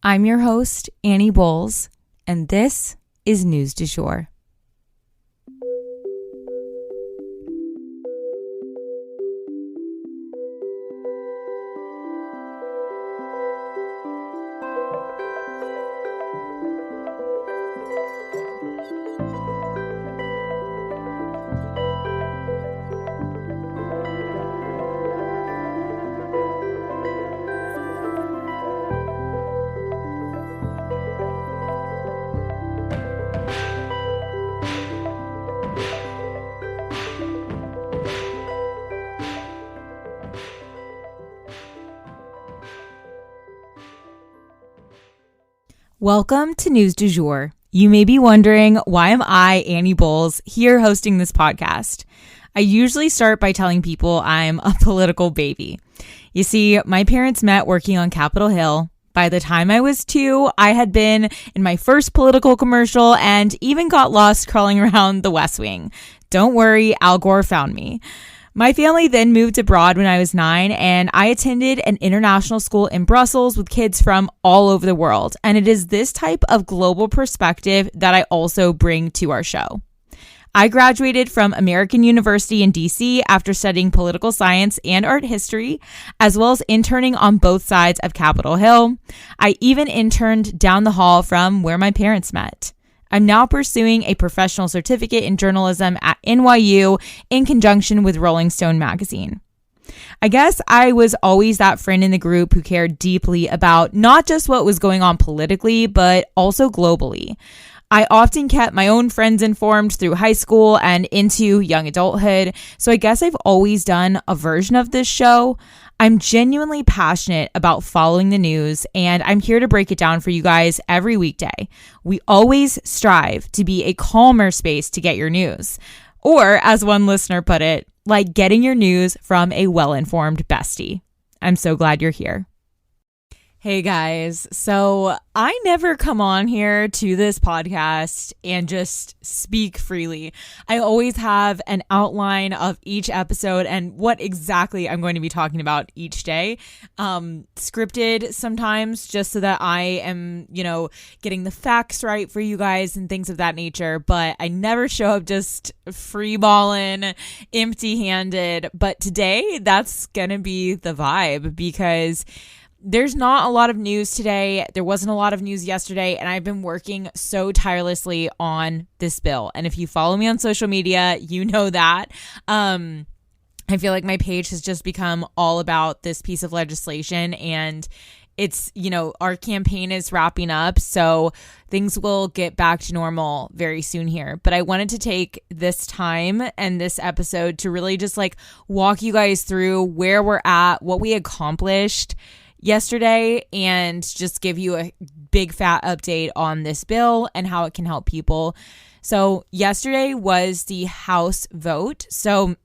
I'm your host, Annie Bowles, and this is News du Jour. Welcome to News du Jour. You may be wondering, why am I, Annie Bowles, here hosting this podcast? I usually start by telling people I'm a political baby. You see, my parents met working on Capitol Hill. By the time I was 2, I had been in my first political commercial and even got lost crawling around the West Wing. Don't worry, Al Gore found me. My family then moved abroad when I was 9, and I attended an international school in Brussels with kids from all over the world. And it is this type of global perspective that I also bring to our show. I graduated from American University in DC after studying political science and art history, as well as interning on both sides of Capitol Hill. I even interned down the hall from where my parents met. I'm now pursuing a professional certificate in journalism at NYU in conjunction with Rolling Stone magazine. I guess I was always that friend in the group who cared deeply about not just what was going on politically, but also globally. I often kept my own friends informed through high school and into young adulthood, so I guess I've always done a version of this show. I'm genuinely passionate about following the news, and I'm here to break it down for you guys every weekday. We always strive to be a calmer space to get your news. Or, as one listener put it, like getting your news from a well-informed bestie. I'm so glad you're here. Hey guys, so I never come on here to this podcast and just speak freely. I always have an outline of each episode and what exactly I'm going to be talking about each day. Scripted sometimes just so that I am, getting the facts right for you guys and things of that nature. But I never show up just free-balling, empty-handed. But today, that's going to be the vibe because there's not a lot of news today. There wasn't a lot of news yesterday, and I've been working so tirelessly on this bill. And if you follow me on social media, you know that. I feel like my page has just become all about this piece of legislation, and it's, our campaign is wrapping up, so things will get back to normal very soon here. But I wanted to take this time and this episode to really just walk you guys through where we're at, what we accomplished yesterday, and just give you a big fat update on this bill and how it can help people. So yesterday was the House vote. So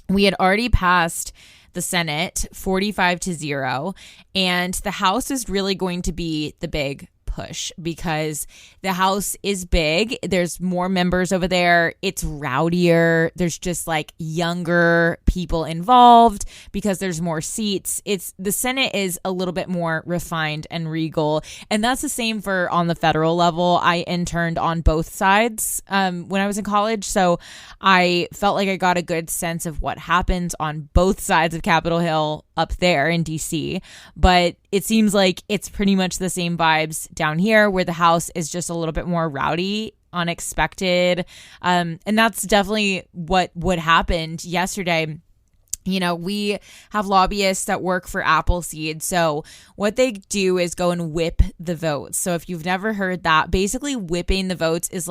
we had already passed the Senate 45-0, and the House is really going to be the big push because the House is big. There's more members over there. It's rowdier. There's just younger people involved because there's more seats. The Senate is a little bit more refined and regal. And that's the same for on the federal level. I interned on both sides when I was in college. So I felt like I got a good sense of what happens on both sides of Capitol Hill up there in DC. But it seems like it's pretty much the same vibes down here where the House is just a little bit more rowdy, unexpected. And that's definitely what happened yesterday. We have lobbyists that work for Appleseed. So what they do is go and whip the votes. So if you've never heard that, basically whipping the votes is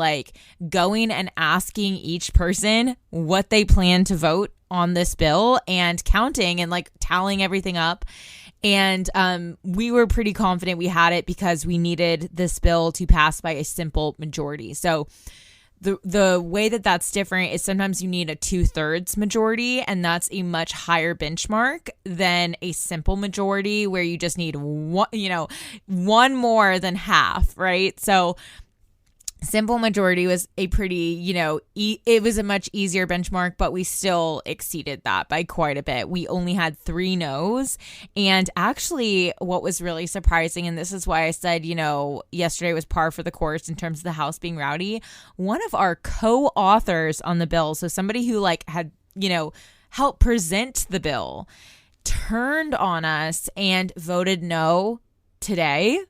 going and asking each person what they plan to vote on this bill and counting and tallying everything up. And we were pretty confident we had it because we needed this bill to pass by a simple majority. So the way that's different is sometimes you need a 2/3 majority, and that's a much higher benchmark than a simple majority where you just need one more than half, right? So Simple majority was a pretty, it was a much easier benchmark, but we still exceeded that by quite a bit. We only had 3 no's. And actually, what was really surprising, and this is why I said, yesterday was par for the course in terms of the House being rowdy. One of our co-authors on the bill, so somebody who had, helped present the bill, turned on us and voted no today.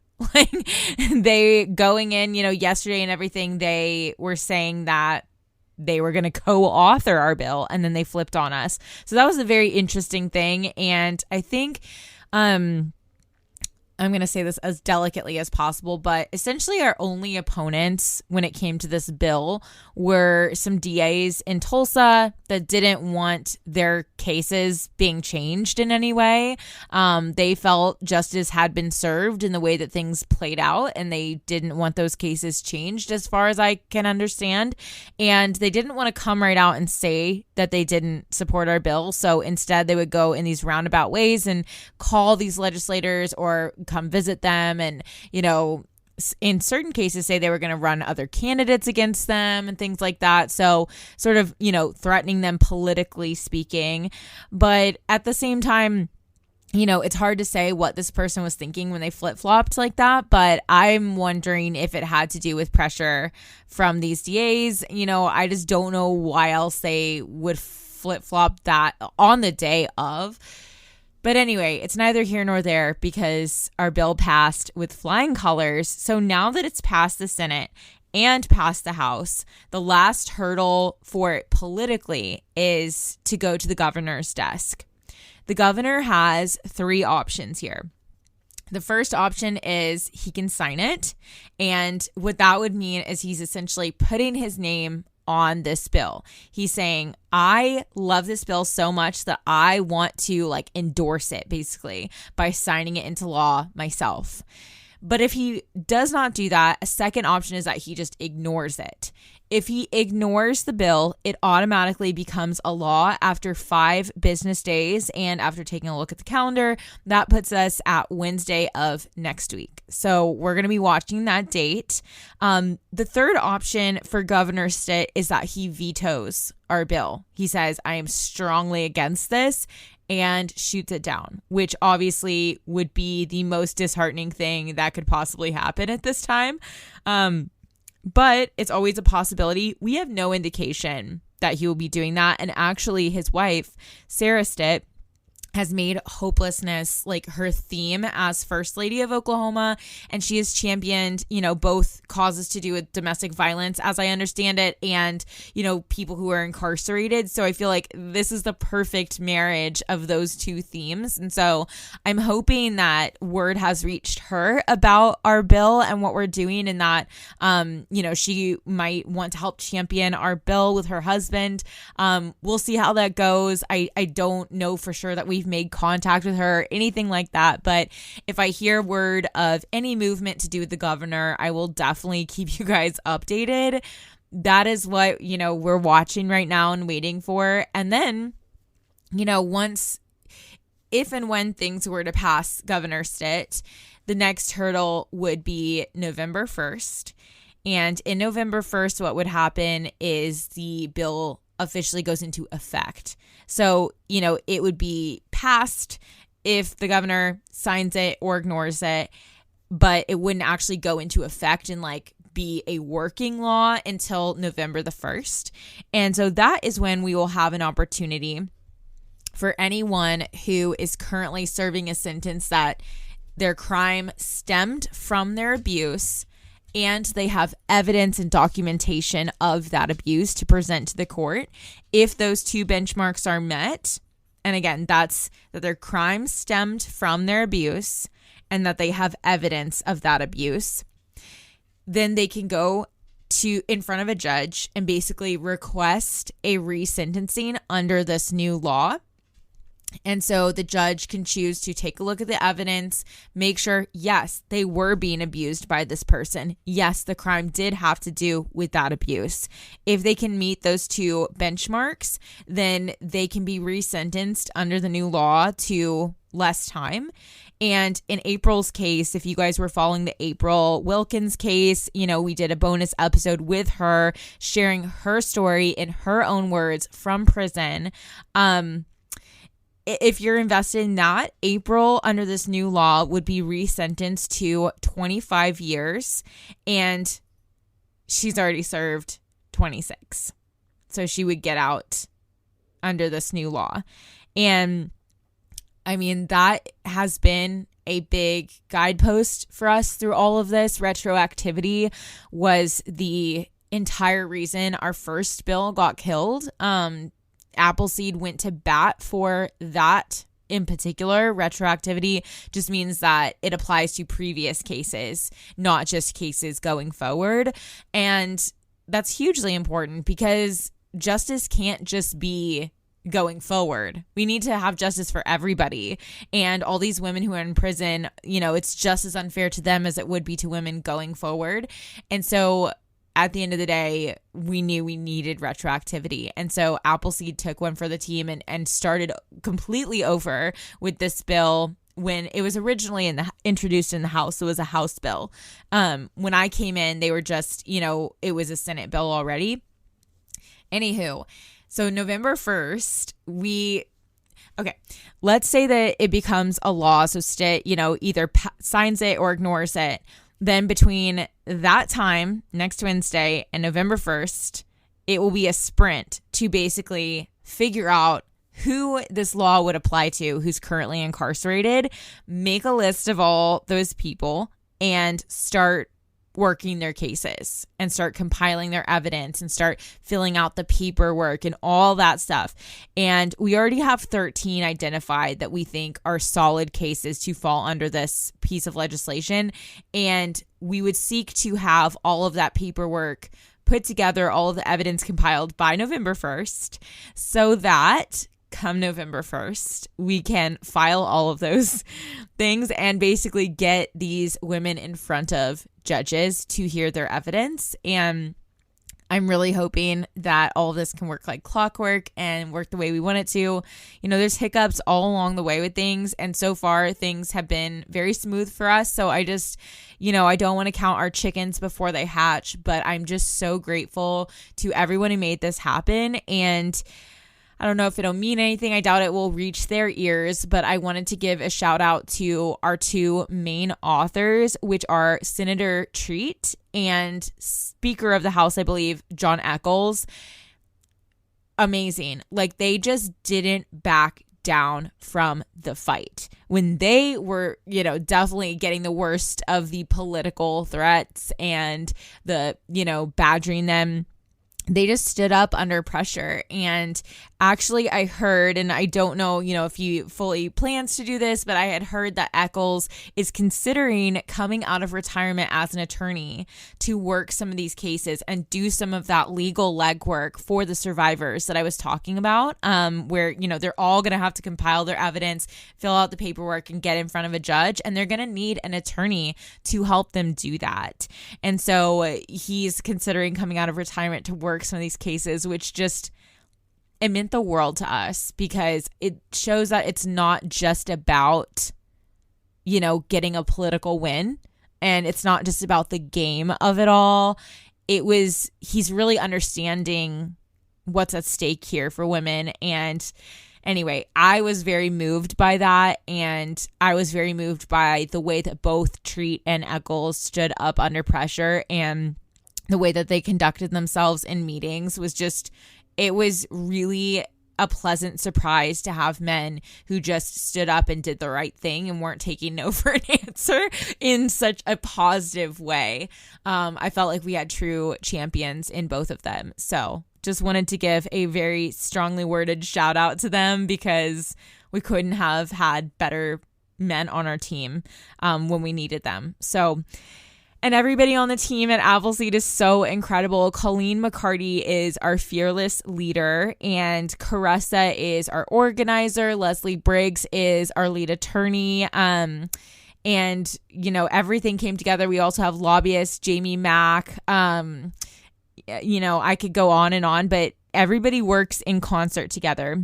They going in, yesterday and everything, they were saying that they were going to co-author our bill, and then they flipped on us. So that was a very interesting thing. And I think, I'm going to say this as delicately as possible, but essentially our only opponents when it came to this bill were some DAs in Tulsa that didn't want their cases being changed in any way. They felt justice had been served in the way that things played out, and they didn't want those cases changed as far as I can understand. And they didn't want to come right out and say that they didn't support our bill. So instead they would go in these roundabout ways and call these legislators or come visit them, and in certain cases say they were going to run other candidates against them and things like that. So sort of threatening them politically speaking. But at the same time, it's hard to say what this person was thinking when they flip-flopped like that, but I'm wondering if it had to do with pressure from these DAs. I just don't know why else they would flip-flop that on the day of. But anyway, it's neither here nor there because our bill passed with flying colors. So now that it's passed the Senate and passed the House, the last hurdle for it politically is to go to the governor's desk. The governor has 3 options here. The first option is he can sign it. And what that would mean is he's essentially putting his name on this bill. He's saying, I love this bill so much that I want to endorse it basically by signing it into law myself. But if he does not do that, a second option is that he just ignores it. If he ignores the bill, it automatically becomes a law after 5 business days. And after taking a look at the calendar, that puts us at Wednesday of next week. So we're going to be watching that date. The third option for Governor Stitt is that he vetoes our bill. He says, I am strongly against this, and shoots it down, which obviously would be the most disheartening thing that could possibly happen at this time. But it's always a possibility. We have no indication that he will be doing that. And actually, his wife, Sarah Stitt, has made hopelessness her theme as First Lady of Oklahoma. And she has championed, both causes to do with domestic violence, as I understand it, and, people who are incarcerated. So I feel like this is the perfect marriage of those 2 themes. And so I'm hoping that word has reached her about our bill and what we're doing, and that, she might want to help champion our bill with her husband. We'll see how that goes. I don't know for sure that we've made contact with her, anything like that. But if I hear word of any movement to do with the governor, I will definitely keep you guys updated. That is what, we're watching right now and waiting for. And then, if and when things were to pass Governor Stitt, the next hurdle would be November 1st. And in November 1st, what would happen is the bill officially goes into effect. So, it would be passed if the governor signs it or ignores it, but it wouldn't actually go into effect and be a working law until November the 1st. And so that is when we will have an opportunity for anyone who is currently serving a sentence that their crime stemmed from their abuse, and they have evidence and documentation of that abuse to present to the court. If those 2 benchmarks are met, and again, that's that their crime stemmed from their abuse and that they have evidence of that abuse, then they can go in front of a judge and basically request a resentencing under this new law. And so the judge can choose to take a look at the evidence, make sure, yes, they were being abused by this person. Yes, the crime did have to do with that abuse. If they can meet those 2 benchmarks, then they can be resentenced under the new law to less time. And in April's case, if you guys were following the April Wilkins case, we did a bonus episode with her sharing her story in her own words from prison. If you're invested in that, April, under this new law, would be resentenced to 25 years, and she's already served 26. So she would get out under this new law. And I mean, that has been a big guidepost for us through all of this. Retroactivity was the entire reason our first bill got killed. Appleseed went to bat for that in particular. Retroactivity just means that it applies to previous cases, not just cases going forward. And that's hugely important because justice can't just be going forward. We need to have justice for everybody. And all these women who are in prison, it's just as unfair to them as it would be to women going forward. And so at the end of the day, we knew we needed retroactivity. And so Appleseed took one for the team and started completely over with this bill when it was originally introduced in the House. It was a House bill. When I came in, they were just, it was a Senate bill already. Anywho, so November 1st, let's say that it becomes a law. So state, either signs it or ignores it. Then between that time, next Wednesday, and November 1st, it will be a sprint to basically figure out who this law would apply to, who's currently incarcerated, make a list of all those people, and start working their cases and start compiling their evidence and start filling out the paperwork and all that stuff. And we already have 13 identified that we think are solid cases to fall under this piece of legislation. And we would seek to have all of that paperwork put together, all of the evidence compiled by November 1st, so that come November 1st, we can file all of those things and basically get these women in front of judges to hear their evidence. And I'm really hoping that all of this can work like clockwork and work the way we want it to. There's hiccups all along the way with things. And so far, things have been very smooth for us. So I just, I don't want to count our chickens before they hatch, but I'm just so grateful to everyone who made this happen. And I don't know if it'll mean anything. I doubt it will reach their ears, but I wanted to give a shout out to our two main authors, which are Senator Treat and Speaker of the House, I believe, John Echols. Amazing. Like, they just didn't back down from the fight when they were, definitely getting the worst of the political threats and the, badgering them. They just stood up under pressure. And actually, I heard, and I don't know, if he fully plans to do this, but I had heard that Echols is considering coming out of retirement as an attorney to work some of these cases and do some of that legal legwork for the survivors that I was talking about, where, they're all going to have to compile their evidence, fill out the paperwork, and get in front of a judge. And they're going to need an attorney to help them do that. And so he's considering coming out of retirement to work some of these cases, which just, it meant the world to us because it shows that it's not just about, getting a political win, and it's not just about the game of it all. He's really understanding what's at stake here for women. And anyway, I was very moved by that. And I was very moved by the way that both Treat and Echols stood up under pressure, and the way that they conducted themselves in meetings was just, it was really a pleasant surprise to have men who just stood up and did the right thing and weren't taking no for an answer in such a positive way. I felt like we had true champions in both of them. So just wanted to give a very strongly worded shout out to them because we couldn't have had better men on our team when we needed them. So, and everybody on the team at Appleseed is so incredible. Colleen McCarty is our fearless leader, and Caressa is our organizer. Leslie Briggs is our lead attorney. And, everything came together. We also have lobbyist Jamie Mack. I could go on and on, but everybody works in concert together.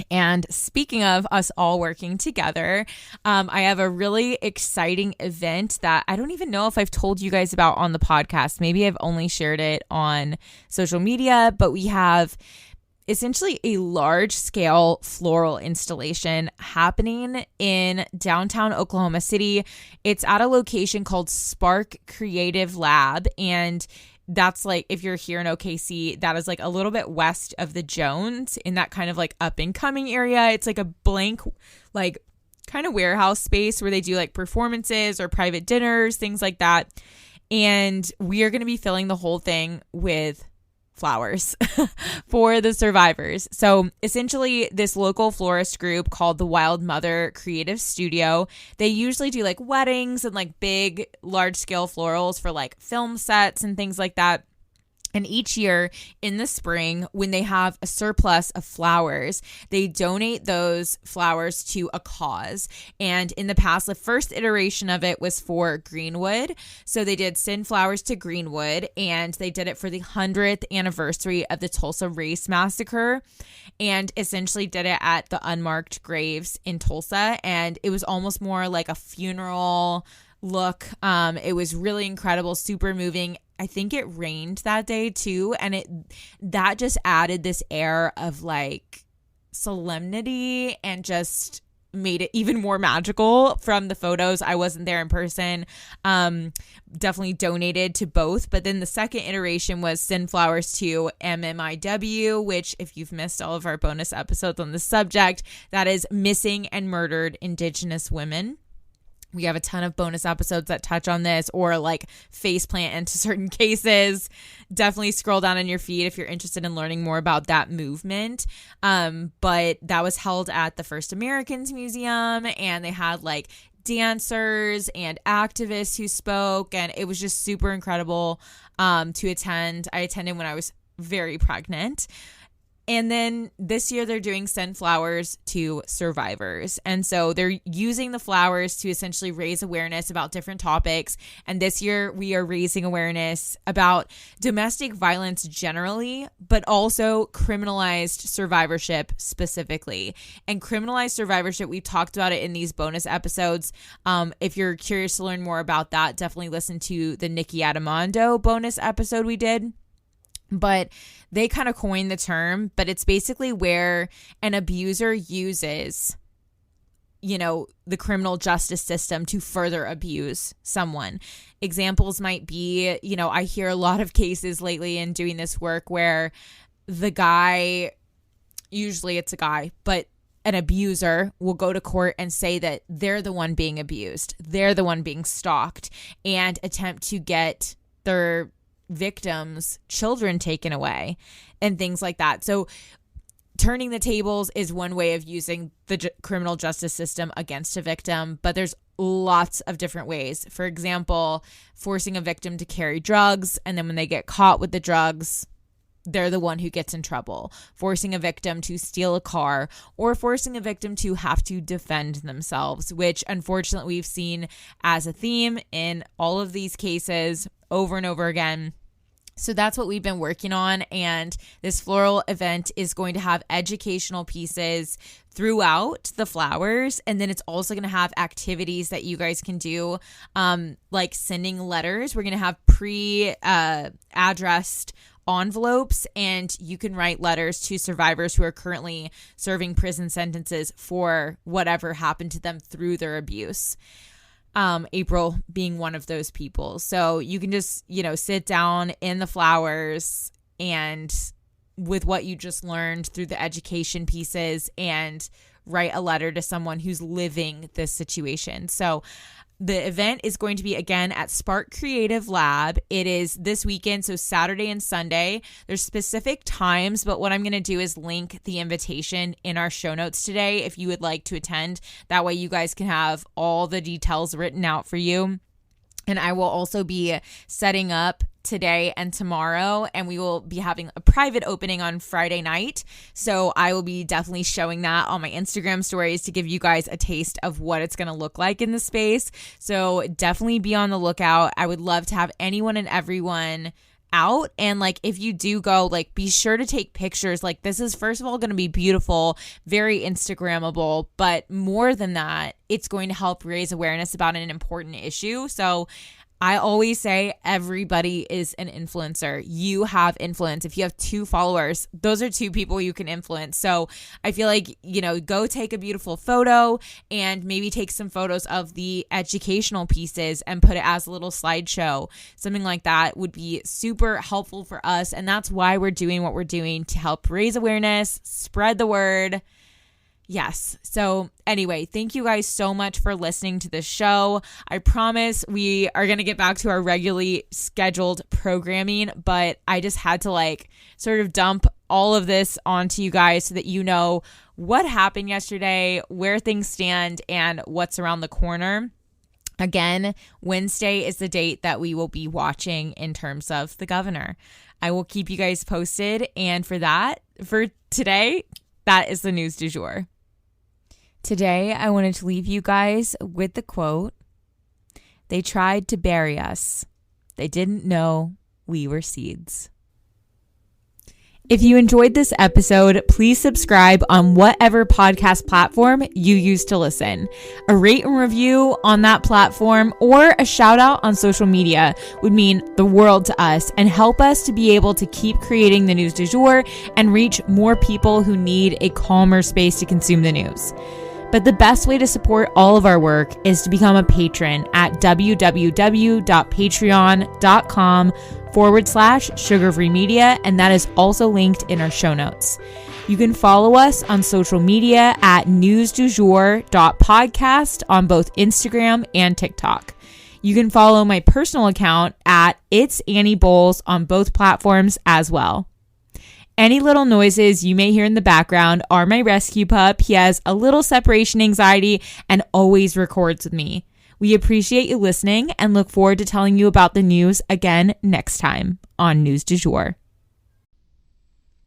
And speaking of us all working together, I have a really exciting event that I don't even know if I've told you guys about on the podcast. Maybe I've only shared it on social media, but we have essentially a large-scale floral installation happening in downtown Oklahoma City. It's at a location called Spark Creative Lab, and that's like, if you're here in OKC, that is like a little bit west of the Jones, in that kind of like up and coming area. It's like a blank, like kind of warehouse space where they do like performances or private dinners, things like that. And we are going to be filling the whole thing with flowers for the survivors. So essentially, this local florist group called the Wild Mother Creative Studio, they usually do like weddings and like big large scale florals for like film sets and things like that. And each year in the spring, when they have a surplus of flowers, they donate those flowers to a cause. And in the past, the first iteration of it was for Greenwood. So they did Send Flowers to Greenwood, and they did it for the 100th anniversary of the Tulsa Race Massacre, and essentially did it at the unmarked graves in Tulsa. And it was almost more like a funeral look. It was really incredible, super moving. I think it rained that day too, and that just added this air of like solemnity and just made it even more magical from the photos. I wasn't there in person. Definitely donated to both. But then the second iteration was Send Flowers to MMIW, which, if you've missed all of our bonus episodes on the subject, that is Missing and Murdered Indigenous Women. We have a ton of bonus episodes that touch on this, or like faceplant into certain cases. Definitely scroll down on your feed if you're interested in learning more about that movement. But that was held at the First Americans Museum, and they had like dancers and activists who spoke, and it was just super incredible to attend. I attended when I was very pregnant. And then this year they're doing Send Flowers to Survivors. And so they're using the flowers to essentially raise awareness about different topics. And this year we are raising awareness about domestic violence generally, but also criminalized survivorship specifically. And criminalized survivorship, we talked about it in these bonus episodes. If you're curious to learn more about that, definitely listen to the Nikki Adamando bonus episode we did. But they kind of coined the term, but it's basically where an abuser uses, the criminal justice system to further abuse someone. Examples might be, I hear a lot of cases lately in doing this work where the guy, usually it's a guy, but an abuser will go to court and say that they're the one being abused, they're the one being stalked, and attempt to get their victims' children taken away and things like that. So turning the tables is one way of using the criminal justice system against a victim, but there's lots of different ways. For example, forcing a victim to carry drugs, and then when they get caught with the drugs, they're the one who gets in trouble. Forcing a victim to steal a car, or forcing a victim to have to defend themselves, which unfortunately we've seen as a theme in all of these cases over and over again. So that's what we've been working on, and this floral event is going to have educational pieces throughout the flowers, and then it's also going to have activities that you guys can do, like sending letters. We're going to have pre-addressed envelopes, and you can write letters to survivors who are currently serving prison sentences for whatever happened to them through their abuse. April being one of those people. So you can just, sit down in the flowers and with what you just learned through the education pieces and write a letter to someone who's living this situation. So the event is going to be, again, at Spark Creative Lab. It is this weekend, so Saturday and Sunday. There's specific times, but what I'm going to do is link the invitation in our show notes today if you would like to attend. That way you guys can have all the details written out for you. And I will also be setting up today and tomorrow, and we will be having a private opening on Friday night. So I will be definitely showing that on my Instagram stories to give you guys a taste of what it's going to look like in the space. So definitely be on the lookout. I would love to have anyone and everyone out. And like, if you do go, like, be sure to take pictures. Like, this is first of all going to be beautiful, very Instagrammable, but more than that, it's going to help raise awareness about an important issue. So I always say everybody is an influencer. You have influence. If you have 2 followers, those are 2 people you can influence. So I feel like, go take a beautiful photo and maybe take some photos of the educational pieces and put it as a little slideshow. Something like that would be super helpful for us. And that's why we're doing what we're doing, to help raise awareness, spread the word. Yes. So anyway, thank you guys so much for listening to this show. I promise we are going to get back to our regularly scheduled programming, but I just had to sort of dump all of this onto you guys so that you know what happened yesterday, where things stand, and what's around the corner. Again, Wednesday is the date that we will be watching in terms of the governor. I will keep you guys posted. And for today, that is the news du jour. Today, I wanted to leave you guys with the quote, "They tried to bury us. They didn't know we were seeds." If you enjoyed this episode, please subscribe on whatever podcast platform you use to listen. A rate and review on that platform or a shout out on social media would mean the world to us and help us to be able to keep creating the news du jour and reach more people who need a calmer space to consume the news. But the best way to support all of our work is to become a patron at www.patreon.com/sugarfree media, and that is also linked in our show notes. You can follow us on social media at newsdujour.podcast on both Instagram and TikTok. You can follow my personal account at It's Annie Bowles on both platforms as well. Any little noises you may hear in the background are my rescue pup. He has a little separation anxiety and always records with me. We appreciate you listening and look forward to telling you about the news again next time on News du Jour.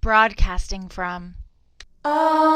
Broadcasting from Oklahoma.